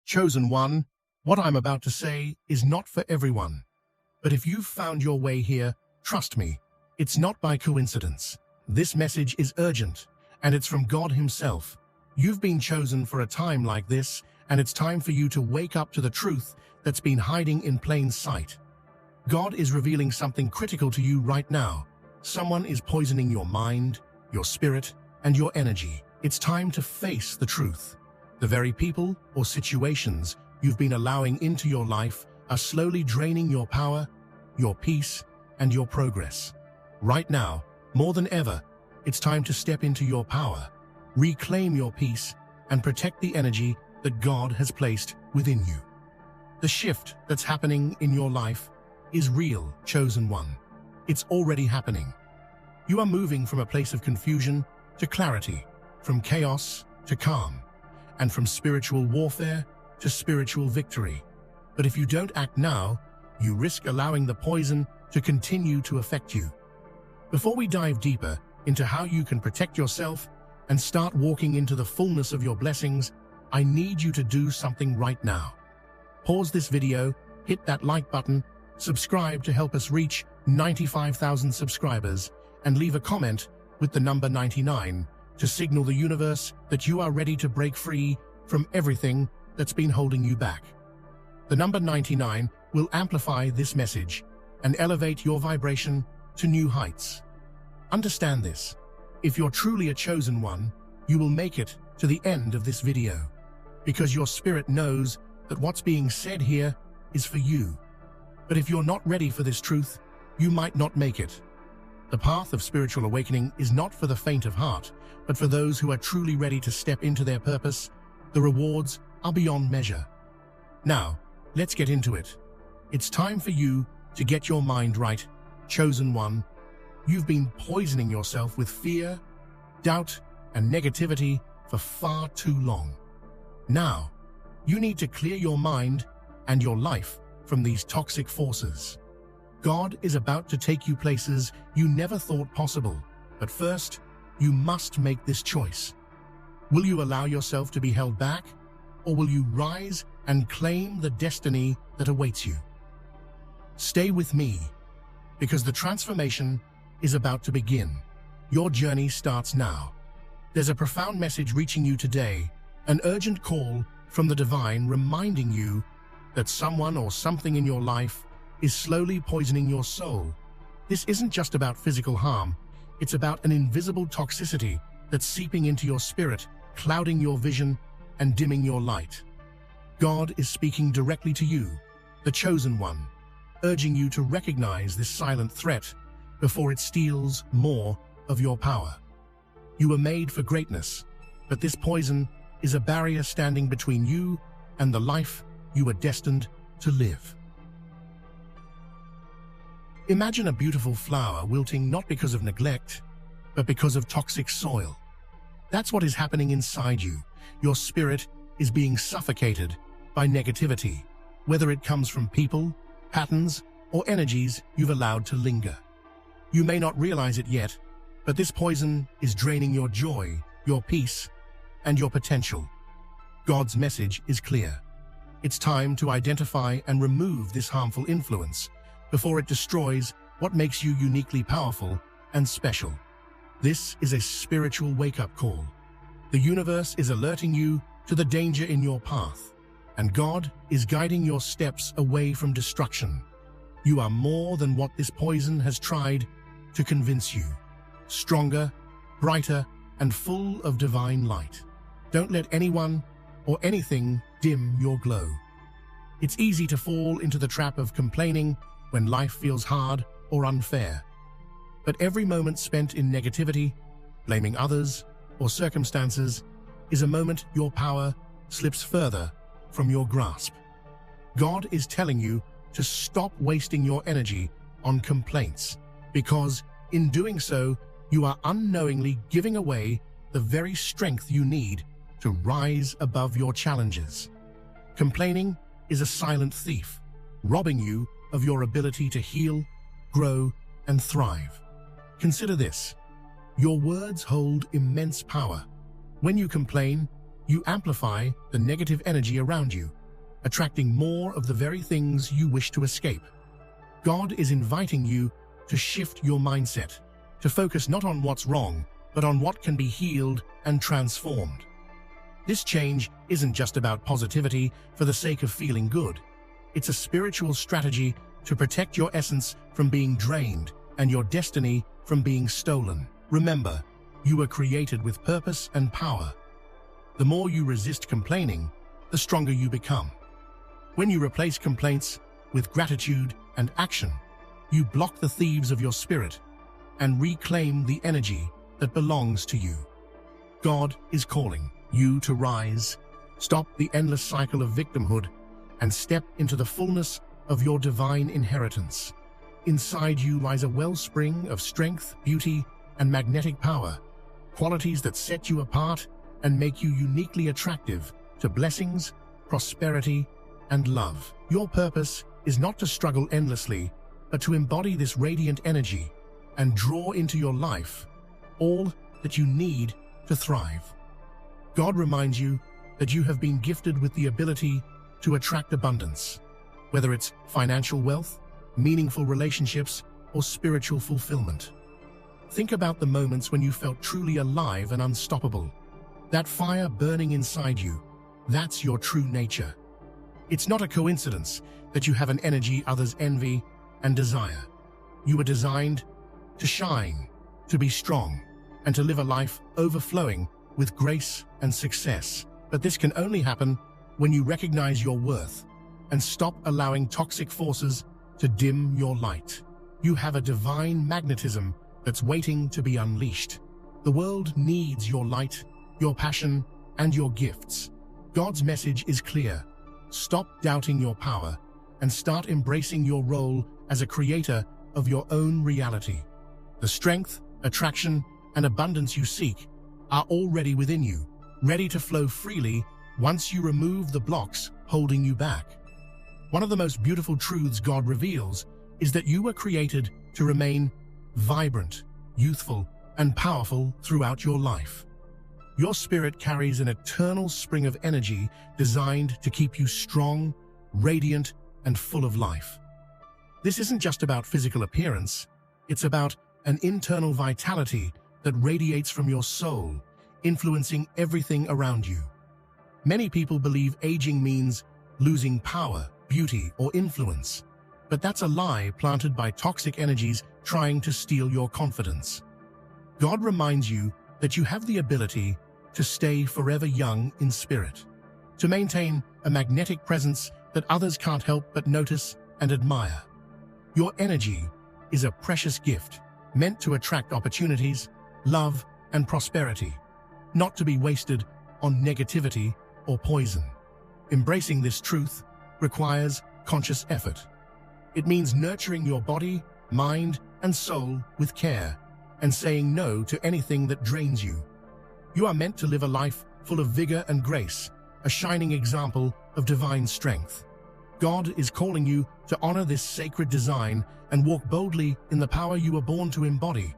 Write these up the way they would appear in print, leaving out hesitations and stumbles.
Chosen one, what I'm about to say is not for everyone. But if you've found your way here, trust me, it's not by coincidence. This message is urgent, and it's from God Himself. You've been chosen for a time like this, and it's time for you to wake up to the truth that's been hiding in plain sight. God is revealing something critical to you right now. Someone is poisoning your mind, your spirit, and your energy. It's time to face the truth. The very people or situations you've been allowing into your life are slowly draining your power, your peace, and your progress. Right now, more than ever, it's time to step into your power, reclaim your peace, and protect the energy that God has placed within you. The shift that's happening in your life is real, chosen one. It's already happening. You are moving from a place of confusion to clarity, from chaos to calm, and from spiritual warfare to spiritual victory. But if you don't act now, you risk allowing the poison to continue to affect you. Before we dive deeper into how you can protect yourself and start walking into the fullness of your blessings, I need you to do something right now. Pause this video, hit that like button, subscribe to help us reach 95,000 subscribers, and leave a comment with the number 99 to signal the universe that you are ready to break free from everything that's been holding you back. The number 99 will amplify this message and elevate your vibration to new heights. Understand this. If you're truly a chosen one, you will make it to the end of this video, because your spirit knows that what's being said here is for you. But if you're not ready for this truth, you might not make it. The path of spiritual awakening is not for the faint of heart, but for those who are truly ready to step into their purpose. The rewards are beyond measure. Now, let's get into it. It's time for you to get your mind right, chosen one. You've been poisoning yourself with fear, doubt, and negativity for far too long. Now, you need to clear your mind and your life from these toxic forces. God is about to take you places you never thought possible, but first, you must make this choice. Will you allow yourself to be held back, or will you rise and claim the destiny that awaits you? Stay with me, because the transformation is about to begin. Your journey starts now. There's a profound message reaching you today, an urgent call from the divine reminding you that someone or something in your life is slowly poisoning your soul. This isn't just about physical harm, it's about an invisible toxicity that's seeping into your spirit, clouding your vision, and dimming your light. God is speaking directly to you, the chosen one, urging you to recognize this silent threat before it steals more of your power. You were made for greatness, but this poison is a barrier standing between you and the life you were destined to live. Imagine a beautiful flower wilting not because of neglect, but because of toxic soil. That's what is happening inside you. Your spirit is being suffocated by negativity, whether it comes from people, patterns, or energies you've allowed to linger. You may not realize it yet, but this poison is draining your joy, your peace, and your potential. God's message is clear. It's time to identify and remove this harmful influence before it destroys what makes you uniquely powerful and special. This is a spiritual wake-up call. The universe is alerting you to the danger in your path, and God is guiding your steps away from destruction. You are more than what this poison has tried to convince you. Stronger, brighter, and full of divine light. Don't let anyone or anything dim your glow. It's easy to fall into the trap of complaining when life feels hard or unfair. But every moment spent in negativity, blaming others, or circumstances is a moment your power slips further from your grasp. God is telling you to stop wasting your energy on complaints, because in doing so, you are unknowingly giving away the very strength you need to rise above your challenges. Complaining is a silent thief, robbing you of your ability to heal, grow, and thrive. Consider this. Your words hold immense power. When you complain, you amplify the negative energy around you, attracting more of the very things you wish to escape. God is inviting you to shift your mindset, to focus not on what's wrong, but on what can be healed and transformed. This change isn't just about positivity for the sake of feeling good. It's a spiritual strategy to protect your essence from being drained and your destiny from being stolen. Remember, you were created with purpose and power. The more you resist complaining, the stronger you become. When you replace complaints with gratitude and action, you block the thieves of your spirit and reclaim the energy that belongs to you. God is calling you to rise, stop the endless cycle of victimhood, and step into the fullness of your divine inheritance. Inside you lies a wellspring of strength, beauty, and magnetic power, qualities that set you apart and make you uniquely attractive to blessings, prosperity, and love. Your purpose is not to struggle endlessly, but to embody this radiant energy and draw into your life all that you need to thrive. God reminds you that you have been gifted with the ability to attract abundance, whether it's financial wealth, meaningful relationships, or spiritual fulfillment. Think about the moments when you felt truly alive and unstoppable. That fire burning inside you, that's your true nature. It's not a coincidence that you have an energy others envy and desire. You were designed to shine, to be strong, and to live a life overflowing with grace and success. But this can only happen when you recognize your worth and stop allowing toxic forces to dim your light. You have a divine magnetism that's waiting to be unleashed. The world needs your light, your passion, and your gifts. God's message is clear. Stop doubting your power and start embracing your role as a creator of your own reality. The strength, attraction, and abundance you seek are already within you, ready to flow freely once you remove the blocks holding you back. One of the most beautiful truths God reveals is that you were created to remain vibrant, youthful, and powerful throughout your life. Your spirit carries an eternal spring of energy designed to keep you strong, radiant, and full of life. This isn't just about physical appearance, it's about an internal vitality that radiates from your soul, influencing everything around you. Many people believe aging means losing power, beauty, or influence, but that's a lie planted by toxic energies trying to steal your confidence. God reminds you that you have the ability to stay forever young in spirit, to maintain a magnetic presence that others can't help but notice and admire. Your energy is a precious gift meant to attract opportunities, love, and prosperity, not to be wasted on negativity or poison. Embracing this truth requires conscious effort. It means nurturing your body, mind, and soul with care and saying no to anything that drains you. You are meant to live a life full of vigor and grace, a shining example of divine strength. God is calling you to honor this sacred design and walk boldly in the power you were born to embody.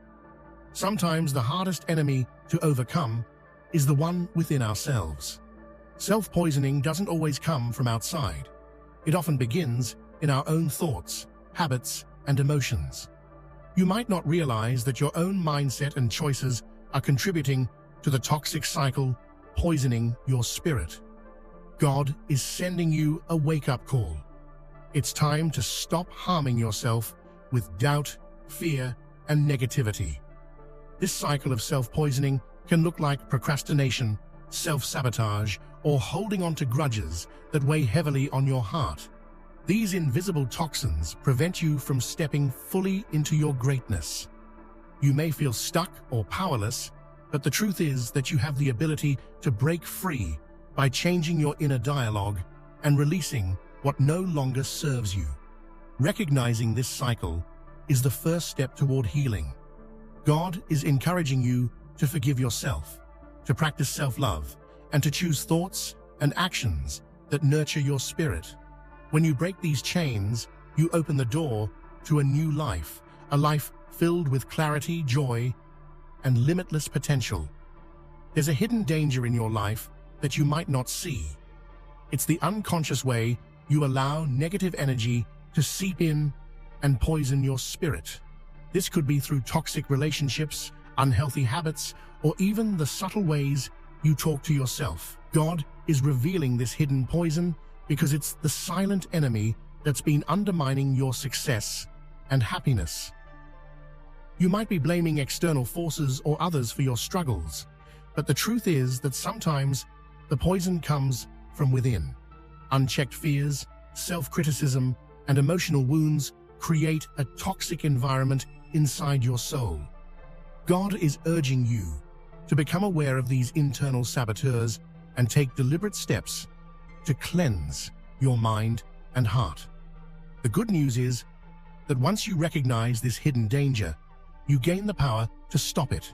Sometimes the hardest enemy to overcome is the one within ourselves. Self-poisoning doesn't always come from outside. It often begins in our own thoughts, habits, and emotions. You might not realize that your own mindset and choices are contributing to the toxic cycle, poisoning your spirit. God is sending you a wake-up call. It's time to stop harming yourself with doubt, fear, and negativity. This cycle of self-poisoning can look like procrastination, self-sabotage, or holding on to grudges that weigh heavily on your heart. These invisible toxins prevent you from stepping fully into your greatness. You may feel stuck or powerless, but the truth is that you have the ability to break free by changing your inner dialogue and releasing what no longer serves you. Recognizing this cycle is the first step toward healing. God is encouraging you to forgive yourself, to practice self-love, and to choose thoughts and actions that nurture your spirit. When you break these chains, you open the door to a new life, a life filled with clarity, joy, and limitless potential. There's a hidden danger in your life that you might not see. It's the unconscious way you allow negative energy to seep in and poison your spirit. This could be through toxic relationships, unhealthy habits, or even the subtle ways you talk to yourself. God is revealing this hidden poison because it's the silent enemy that's been undermining your success and happiness. You might be blaming external forces or others for your struggles, but the truth is that sometimes the poison comes from within. Unchecked fears, self-criticism, and emotional wounds create a toxic environment inside your soul. God is urging you to become aware of these internal saboteurs and take deliberate steps to cleanse your mind and heart. The good news is that once you recognize this hidden danger, you gain the power to stop it.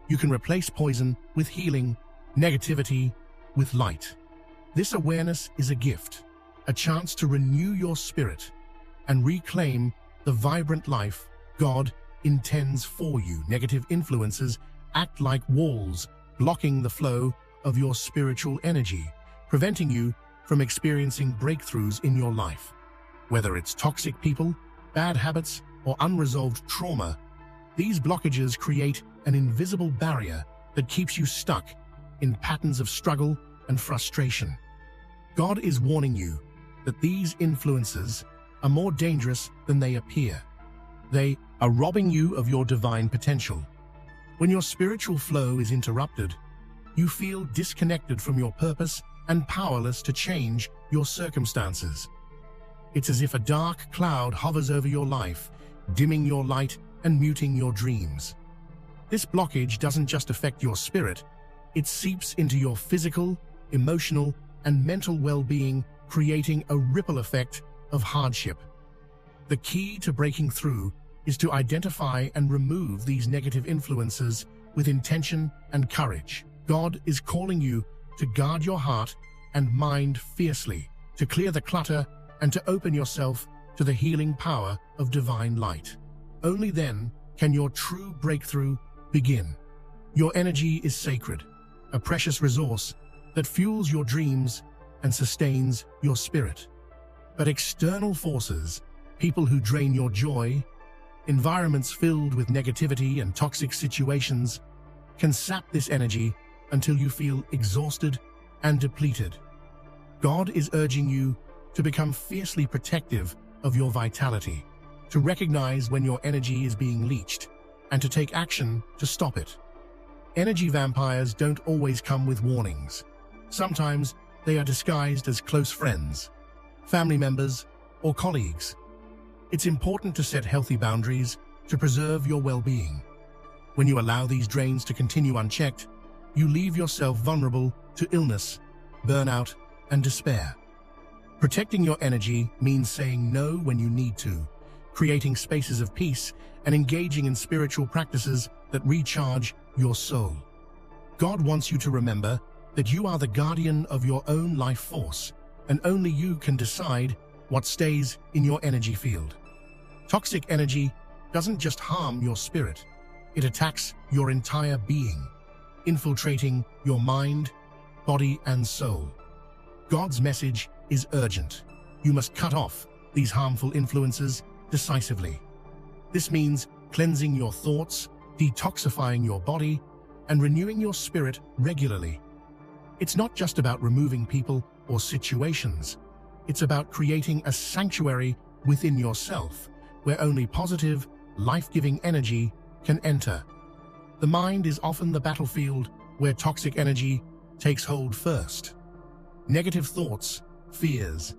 You can replace poison with healing, negativity with light. This awareness is a gift, a chance to renew your spirit and reclaim the vibrant life God intends for you. Negative influences act like walls, blocking the flow of your spiritual energy, preventing you from experiencing breakthroughs in your life. Whether it's toxic people, bad habits, or unresolved trauma, these blockages create an invisible barrier that keeps you stuck in patterns of struggle and frustration. God is warning you that these influences are more dangerous than they appear. They are robbing you of your divine potential. When your spiritual flow is interrupted, you feel disconnected from your purpose and powerless to change your circumstances. It's as if a dark cloud hovers over your life, dimming your light and muting your dreams. This blockage doesn't just affect your spirit, it seeps into your physical, emotional, and mental well-being, creating a ripple effect of hardship. The key to breaking through is to identify and remove these negative influences with intention and courage. God is calling you to guard your heart and mind fiercely, to clear the clutter and to open yourself to the healing power of divine light. Only then can your true breakthrough begin. Your energy is sacred, a precious resource that fuels your dreams and sustains your spirit. But external forces, people who drain your joy, environments filled with negativity and toxic situations, can sap this energy until you feel exhausted and depleted. God is urging you to become fiercely protective of your vitality, to recognize when your energy is being leached, and to take action to stop it. Energy vampires don't always come with warnings. Sometimes they are disguised as close friends, family members, or colleagues. It's important to set healthy boundaries to preserve your well-being. When you allow these drains to continue unchecked, you leave yourself vulnerable to illness, burnout, and despair. Protecting your energy means saying no when you need to, creating spaces of peace, and engaging in spiritual practices that recharge your soul. God wants you to remember that you are the guardian of your own life force, and only you can decide what stays in your energy field. Toxic energy doesn't just harm your spirit, it attacks your entire being, infiltrating your mind, body, and soul. God's message is urgent. You must cut off these harmful influences decisively. This means cleansing your thoughts, detoxifying your body, and renewing your spirit regularly. It's not just about removing people or situations. It's about creating a sanctuary within yourself, where only positive, life-giving energy can enter. The mind is often the battlefield where toxic energy takes hold first. Negative thoughts, fears,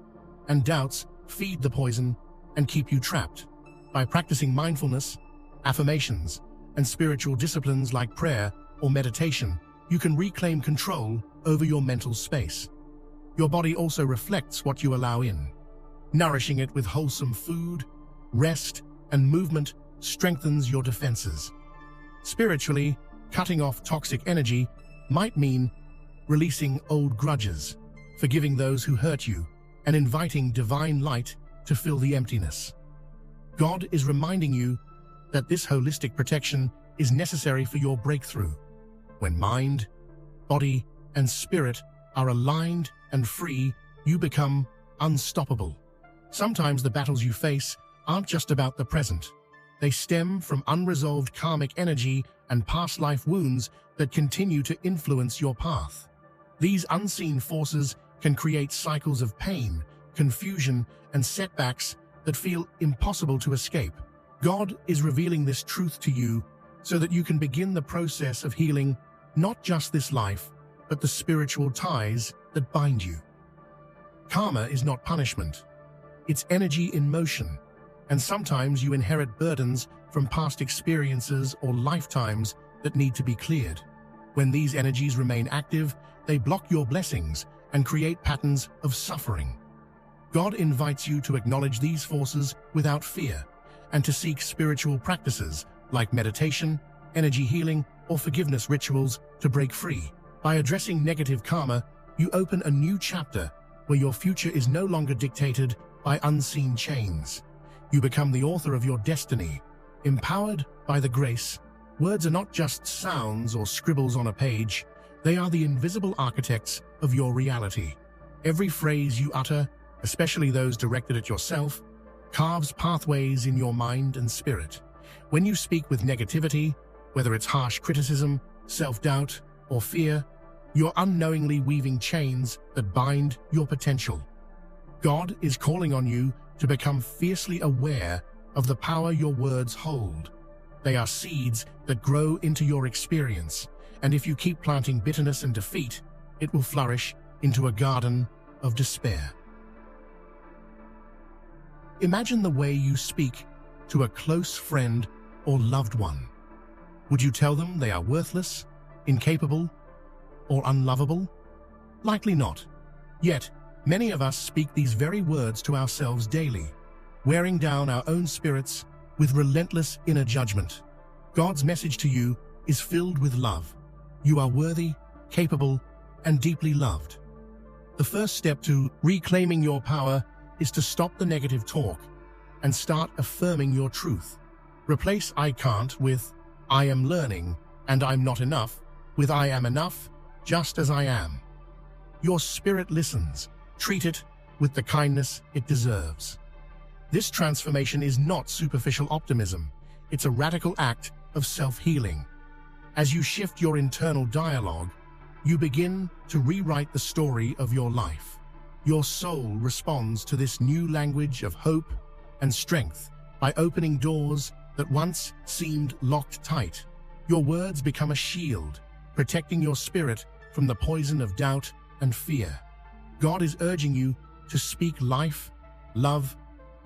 and doubts feed the poison and keep you trapped. By practicing mindfulness, affirmations, and spiritual disciplines like prayer or meditation, you can reclaim control over your mental space. Your body also reflects what you allow in. Nourishing it with wholesome food, rest, and movement strengthens your defenses. Spiritually, cutting off toxic energy might mean releasing old grudges, forgiving those who hurt you, and inviting divine light to fill the emptiness. God is reminding you that this holistic protection is necessary for your breakthrough. When mind, body, and spirit are aligned and free you become unstoppable. Sometimes the battles you face aren't just about the present. They stem from unresolved karmic energy and past life wounds that continue to influence your path. These unseen forces can create cycles of pain, confusion, and setbacks that feel impossible to escape. God is revealing this truth to you so that you can begin the process of healing not just this life, but the spiritual ties that bind you. Karma is not punishment. It's energy in motion, and sometimes you inherit burdens from past experiences or lifetimes that need to be cleared. When these energies remain active, they block your blessings and create patterns of suffering. God invites you to acknowledge these forces without fear and to seek spiritual practices like meditation, energy healing, or forgiveness rituals to break free. By addressing negative karma, you open a new chapter where your future is no longer dictated by unseen chains. You become the author of your destiny, empowered by the grace. Words are not just sounds or scribbles on a page. They are the invisible architects of your reality. Every phrase you utter, especially those directed at yourself, carves pathways in your mind and spirit. When you speak with negativity, whether it's harsh criticism, self-doubt, or fear, you're unknowingly weaving chains that bind your potential. God is calling on you to become fiercely aware of the power your words hold. They are seeds that grow into your experience, and if you keep planting bitterness and defeat, it will flourish into a garden of despair. Imagine the way you speak to a close friend or loved one. Would you tell them they are worthless, incapable, or unlovable? Likely not. Yet, many of us speak these very words to ourselves daily, wearing down our own spirits with relentless inner judgment. God's message to you is filled with love. You are worthy, capable, and deeply loved. The first step to reclaiming your power is to stop the negative talk and start affirming your truth. Replace "I can't" with "I am learning" and "I'm not enough" with "I am enough, just as I am." Your spirit listens. Treat it with the kindness it deserves. This transformation is not superficial optimism. It's a radical act of self-healing. As you shift your internal dialogue, you begin to rewrite the story of your life. Your soul responds to this new language of hope and strength by opening doors that once seemed locked tight. Your words become a shield, protecting your spirit from the poison of doubt and fear. God is urging you to speak life, love,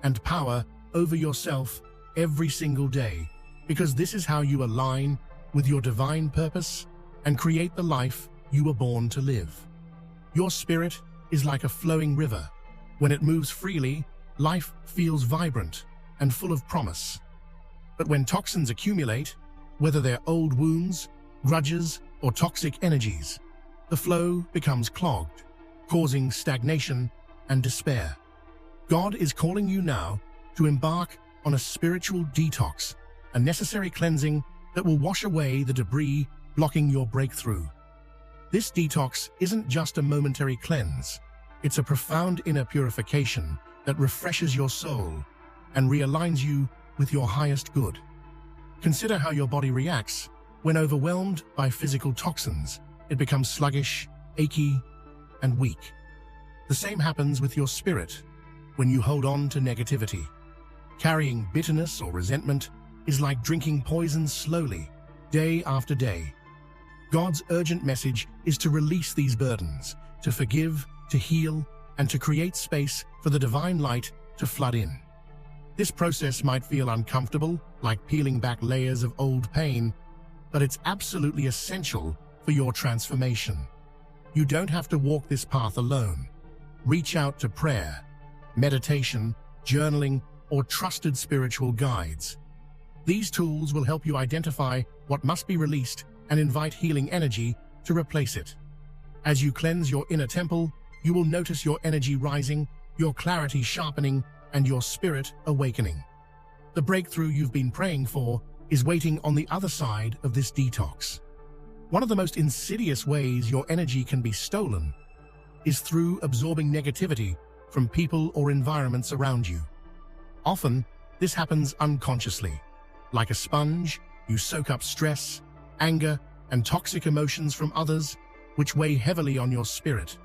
and power over yourself every single day, because this is how you align with your divine purpose and create the life you were born to live. Your spirit is like a flowing river. When it moves freely, life feels vibrant and full of promise. But when toxins accumulate, whether they're old wounds, grudges, or toxic energies, the flow becomes clogged, causing stagnation and despair. God is calling you now to embark on a spiritual detox, a necessary cleansing that will wash away the debris blocking your breakthrough. This detox isn't just a momentary cleanse. It's a profound inner purification that refreshes your soul and realigns you with your highest good. Consider how your body reacts when overwhelmed by physical toxins. It becomes sluggish, achy, and weak. The same happens with your spirit when you hold on to negativity. Carrying bitterness or resentment is like drinking poison slowly, day after day. God's urgent message is to release these burdens, to forgive, to heal, and to create space for the divine light to flood in. This process might feel uncomfortable, like peeling back layers of old pain, but it's absolutely essential for your transformation. You don't have to walk this path alone. Reach out to prayer, meditation, journaling, or trusted spiritual guides. These tools will help you identify what must be released and invite healing energy to replace it. As you cleanse your inner temple, you will notice your energy rising, your clarity sharpening, and your spirit awakening. The breakthrough you've been praying for is waiting on the other side of this detox. One of the most insidious ways your energy can be stolen is through absorbing negativity from people or environments around you. Often, this happens unconsciously. Like a sponge, you soak up stress, anger, and toxic emotions from others, which weigh heavily on your spirit.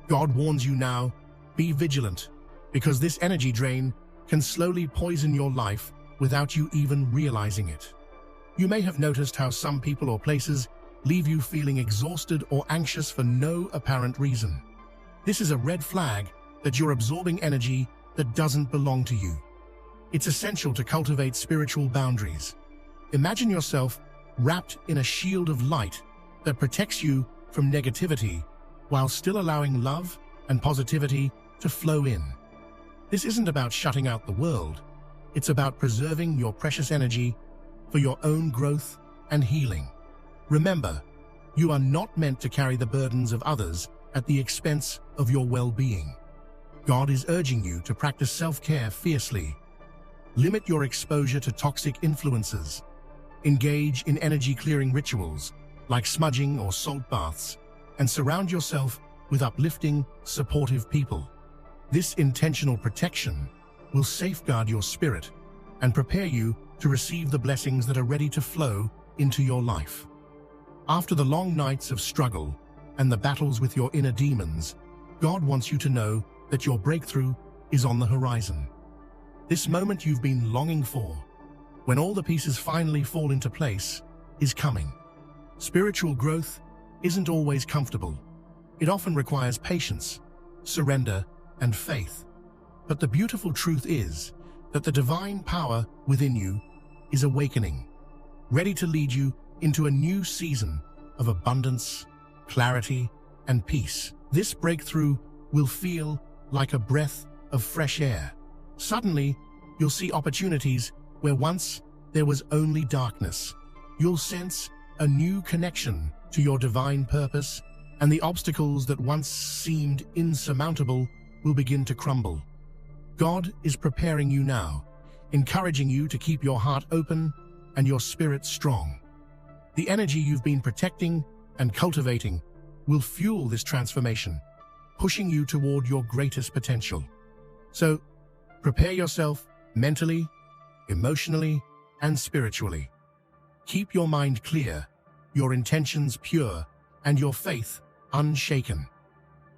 God warns you now, be vigilant, because this energy drain can slowly poison your life without you even realizing it. You may have noticed how some people or places leave you feeling exhausted or anxious for no apparent reason. This is a red flag that you're absorbing energy that doesn't belong to you. It's essential to cultivate spiritual boundaries. Imagine yourself wrapped in a shield of light that protects you from negativity while still allowing love and positivity to flow in. This isn't about shutting out the world. It's about preserving your precious energy for your own growth and healing. Remember, you are not meant to carry the burdens of others at the expense of your well-being. God is urging you to practice self-care fiercely. Limit your exposure to toxic influences. Engage in energy-clearing rituals like smudging or salt baths, and surround yourself with uplifting, supportive people. This intentional protection will safeguard your spirit and prepare you to receive the blessings that are ready to flow into your life. After the long nights of struggle and the battles with your inner demons, God wants you to know that your breakthrough is on the horizon. This moment you've been longing for, when all the pieces finally fall into place, is coming. Spiritual growth isn't always comfortable. It often requires patience, surrender, and faith. But the beautiful truth is that the divine power within you is awakening, ready to lead you into a new season of abundance, clarity, and peace. This breakthrough will feel like a breath of fresh air. Suddenly, you'll see opportunities where once there was only darkness. You'll sense a new connection to your divine purpose, and the obstacles that once seemed insurmountable will begin to crumble. God is preparing you now, encouraging you to keep your heart open and your spirit strong. The energy you've been protecting and cultivating will fuel this transformation, pushing you toward your greatest potential. So, prepare yourself mentally, emotionally, and spiritually. Keep your mind clear, your intentions pure, and your faith unshaken.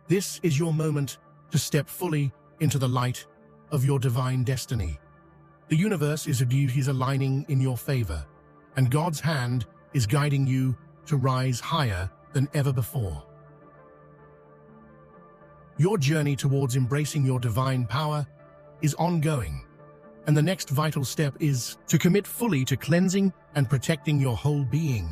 This is your moment to step fully into the light of your divine destiny. The universe is aligning in your favor, and God's hand is guiding you to rise higher than ever before. Your journey towards embracing your divine power is ongoing, and the next vital step is to commit fully to cleansing and protecting your whole being.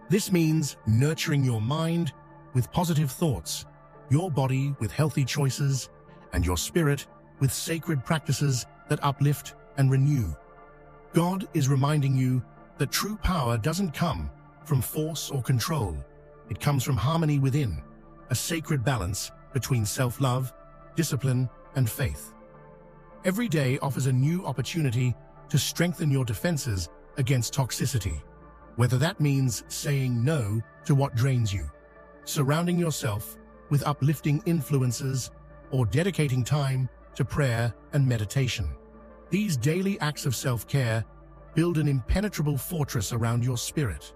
This means nurturing your mind with positive thoughts, your body with healthy choices, and your spirit with sacred practices that uplift and renew. God is reminding you that true power doesn't come from force or control. It comes from harmony within, a sacred balance between self-love, discipline, and faith. Every day offers a new opportunity to strengthen your defenses against toxicity, whether that means saying no to what drains you, surrounding yourself with uplifting influences, or dedicating time to prayer and meditation. These daily acts of self-care build an impenetrable fortress around your spirit,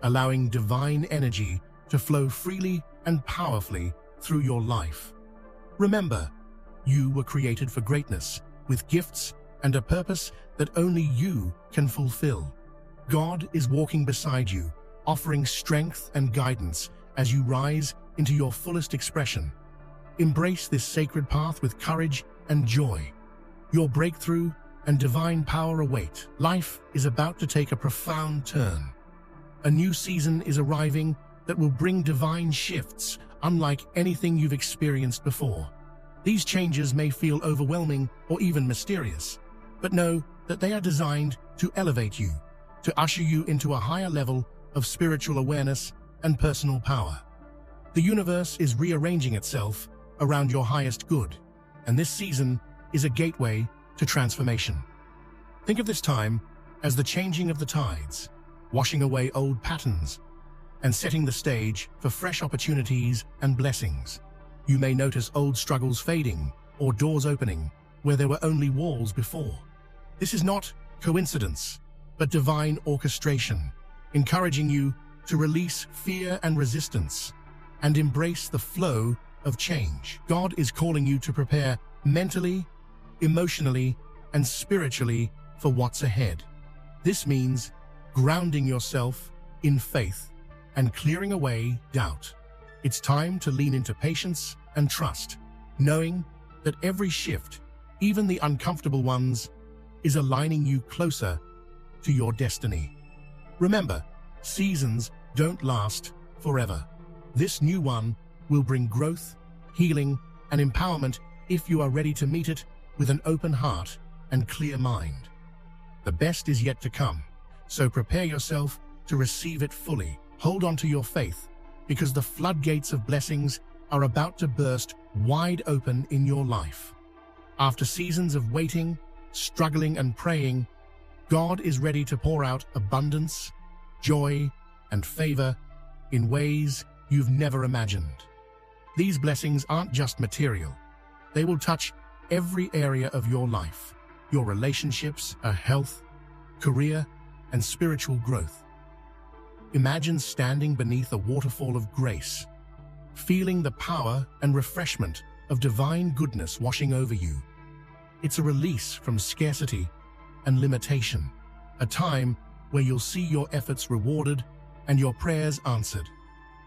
allowing divine energy to flow freely and powerfully through your life. Remember, you were created for greatness, with gifts and a purpose that only you can fulfill. God is walking beside you, offering strength and guidance as you rise into your fullest expression. Embrace this sacred path with courage and joy. Your breakthrough and divine power await. Life is about to take a profound turn. A new season is arriving that will bring divine shifts unlike anything you've experienced before. These changes may feel overwhelming or even mysterious, but know that they are designed to elevate you, to usher you into a higher level of spiritual awareness and personal power. The universe is rearranging itself around your highest good, and this season is a gateway to transformation. Think of this time as the changing of the tides, washing away old patterns and setting the stage for fresh opportunities and blessings. You may notice old struggles fading or doors opening where there were only walls before. This is not coincidence, but divine orchestration, encouraging you to release fear and resistance and embrace the flow of change. God is calling you to prepare mentally, emotionally, and spiritually for what's ahead. This means grounding yourself in faith and clearing away doubt. It's time to lean into patience and trust, knowing that every shift, even the uncomfortable ones, is aligning you closer to your destiny. Remember, seasons don't last forever. This new one will bring growth, healing, and empowerment if you are ready to meet it with an open heart and clear mind. The best is yet to come, so prepare yourself to receive it fully. Hold on to your faith, because the floodgates of blessings are about to burst wide open in your life. After seasons of waiting, struggling, and praying, God is ready to pour out abundance, joy, and favor in ways you've never imagined. These blessings aren't just material. They will touch every area of your life, your relationships, health, career, and spiritual growth. Imagine standing beneath a waterfall of grace, feeling the power and refreshment of divine goodness washing over you. It's a release from scarcity and limitation, a time where you'll see your efforts rewarded and your prayers answered.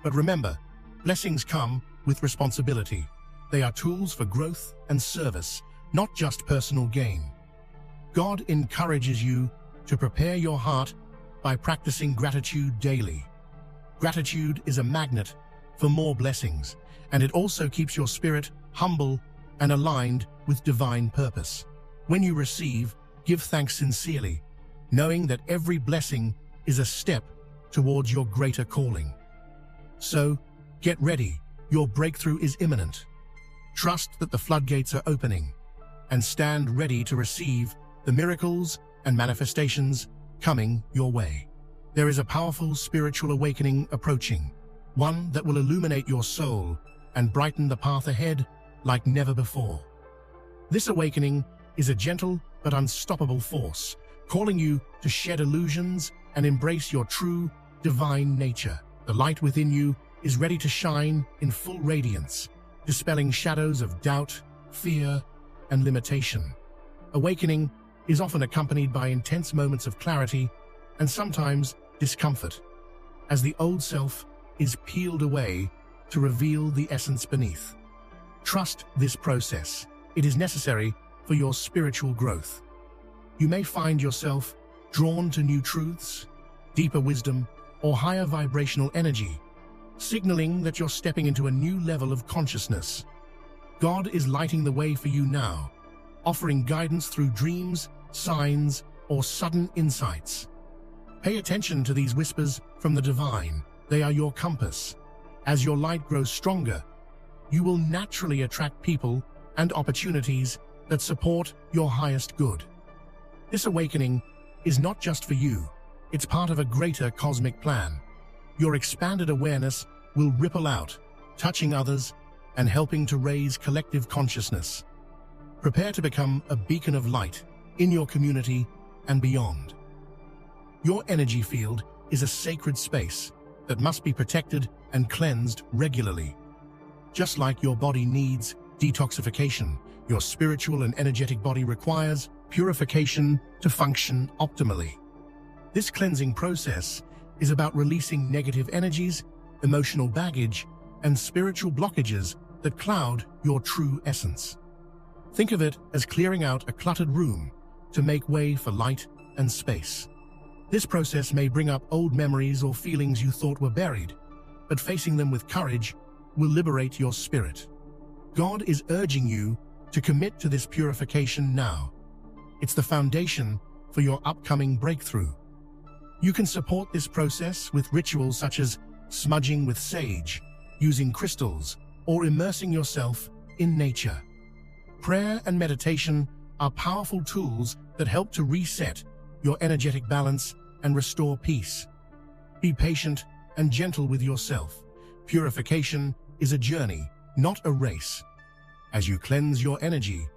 But remember, blessings come with responsibility. They are tools for growth and service, not just personal gain. God encourages you to prepare your heart by practicing gratitude daily. Gratitude is a magnet for more blessings, and it also keeps your spirit humble and aligned with divine purpose. When you receive, give thanks sincerely, knowing that every blessing is a step towards your greater calling. So, get ready, your breakthrough is imminent. Trust that the floodgates are opening, and stand ready to receive the miracles and manifestations coming your way. There is a powerful spiritual awakening approaching, one that will illuminate your soul and brighten the path ahead like never before. This awakening is a gentle but unstoppable force, calling you to shed illusions and embrace your true, divine nature. The light within you is ready to shine in full radiance, dispelling shadows of doubt, fear, and limitation. Awakening is often accompanied by intense moments of clarity and sometimes discomfort, as the old self is peeled away to reveal the essence beneath. Trust this process. It is necessary for your spiritual growth. You may find yourself drawn to new truths, deeper wisdom, or higher vibrational energy, signaling that you're stepping into a new level of consciousness. God is lighting the way for you now, offering guidance through dreams, signs, or sudden insights. Pay attention to these whispers from the divine. They are your compass. As your light grows stronger, you will naturally attract people and opportunities that support your highest good. This awakening is not just for you, it's part of a greater cosmic plan. Your expanded awareness will ripple out, touching others and helping to raise collective consciousness. Prepare to become a beacon of light in your community and beyond. Your energy field is a sacred space that must be protected and cleansed regularly. Just like your body needs detoxification, your spiritual and energetic body requires purification to function optimally. This cleansing process is about releasing negative energies, emotional baggage, and spiritual blockages that cloud your true essence. Think of it as clearing out a cluttered room to make way for light and space. This process may bring up old memories or feelings you thought were buried, but facing them with courage will liberate your spirit. God is urging you to commit to this purification now. It's the foundation for your upcoming breakthrough. You can support this process with rituals such as smudging with sage, using crystals, or immersing yourself in nature. Prayer and meditation are powerful tools that help to reset your energetic balance and restore peace. Be patient and gentle with yourself. Purification is a journey, not a race. As you cleanse your energy,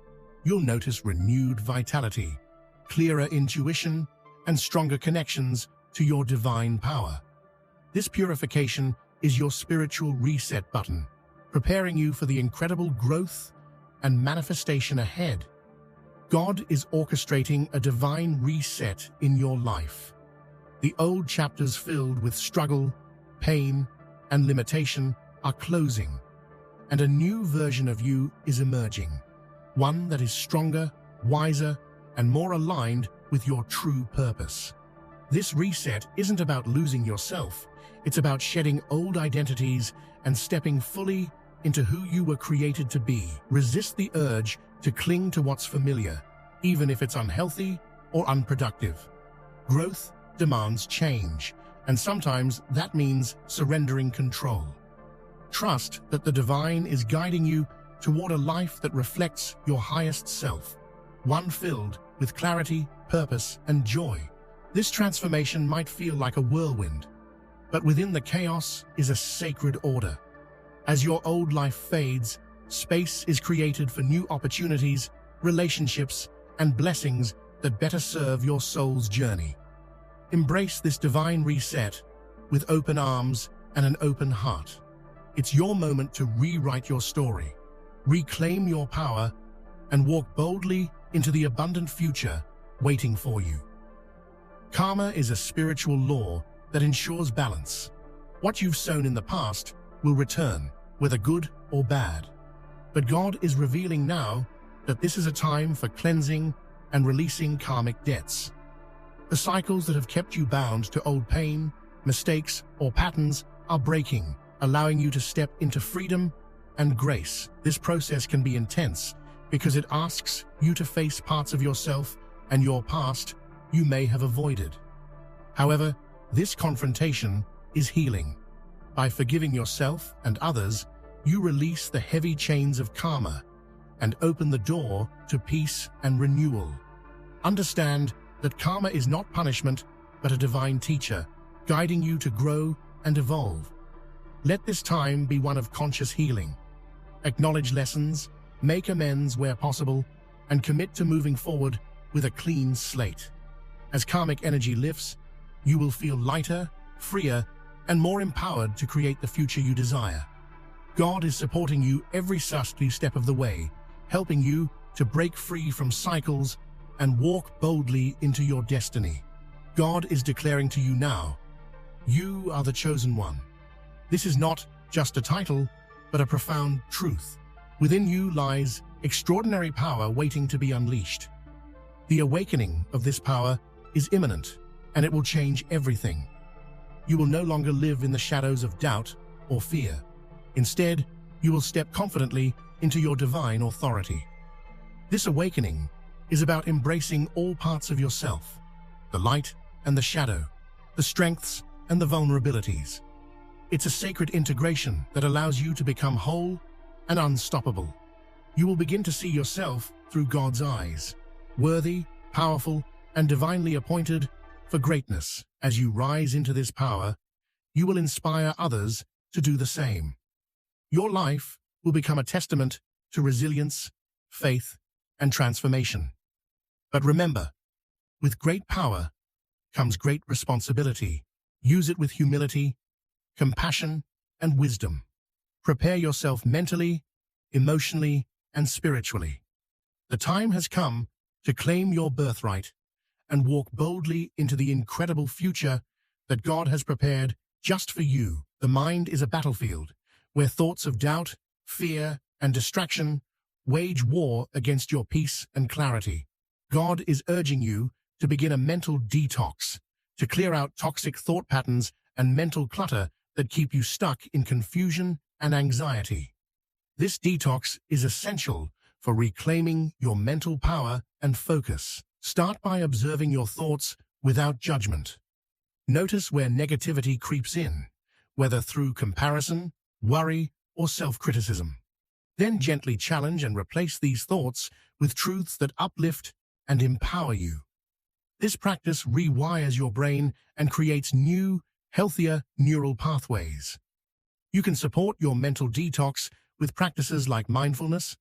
you'll notice renewed vitality, clearer intuition, and stronger connections to your divine power. This purification is your spiritual reset button, preparing you for the incredible growth and manifestation ahead. God is orchestrating a divine reset in your life. The old chapters filled with struggle, pain, and limitation are closing, and a new version of you is emerging, one that is stronger, wiser, and more aligned with your true purpose. This reset isn't about losing yourself, it's about shedding old identities and stepping fully into who you were created to be. Resist the urge to cling to what's familiar, even if it's unhealthy or unproductive. Growth demands change, and sometimes that means surrendering control. Trust that the divine is guiding you toward a life that reflects your highest self, one filled with clarity, purpose, and joy. This transformation might feel like a whirlwind, but within the chaos is a sacred order. As your old life fades, space is created for new opportunities, relationships, and blessings that better serve your soul's journey. Embrace this divine reset with open arms and an open heart. It's your moment to rewrite your story, reclaim your power, and walk boldly into the abundant future waiting for you. Karma is a spiritual law that ensures balance. What you've sown in the past will return, whether good or bad. But God is revealing now that this is a time for cleansing and releasing karmic debts. The cycles that have kept you bound to old pain, mistakes, or patterns are breaking, allowing you to step into freedom and grace. This process can be intense because it asks you to face parts of yourself and your past you may have avoided. However, this confrontation is healing. By forgiving yourself and others, you release the heavy chains of karma and open the door to peace and renewal. Understand that karma is not punishment, but a divine teacher, guiding you to grow and evolve. Let this time be one of conscious healing. Acknowledge lessons, make amends where possible, and commit to moving forward with a clean slate. As karmic energy lifts, you will feel lighter, freer, and more empowered to create the future you desire. God is supporting you every step of the way, helping you to break free from cycles and walk boldly into your destiny. God is declaring to you now, you are the chosen one. This is not just a title, but a profound truth. Within you lies extraordinary power waiting to be unleashed. The awakening of this power is imminent, and it will change everything. You will no longer live in the shadows of doubt or fear. Instead, you will step confidently into your divine authority. This awakening is about embracing all parts of yourself, the light and the shadow, the strengths and the vulnerabilities. It's a sacred integration that allows you to become whole and unstoppable. You will begin to see yourself through God's eyes, worthy, powerful, and divinely appointed for greatness. As you rise into this power, you will inspire others to do the same. Your life will become a testament to resilience, faith, and transformation. But remember, with great power comes great responsibility. Use it with humility, compassion, and wisdom. Prepare yourself mentally, emotionally, and spiritually. The time has come to claim your birthright and walk boldly into the incredible future that God has prepared just for you. The mind is a battlefield where thoughts of doubt, fear, and distraction wage war against your peace and clarity. God is urging you to begin a mental detox, to clear out toxic thought patterns and mental clutter that keep you stuck in confusion and anxiety. This detox is essential for reclaiming your mental power and focus. Start by observing your thoughts without judgment. Notice where negativity creeps in, whether through comparison, worry, or self-criticism. Then gently challenge and replace these thoughts with truths that uplift and empower you. This practice rewires your brain and creates new, healthier neural pathways. You can support your mental detox with practices like mindfulness,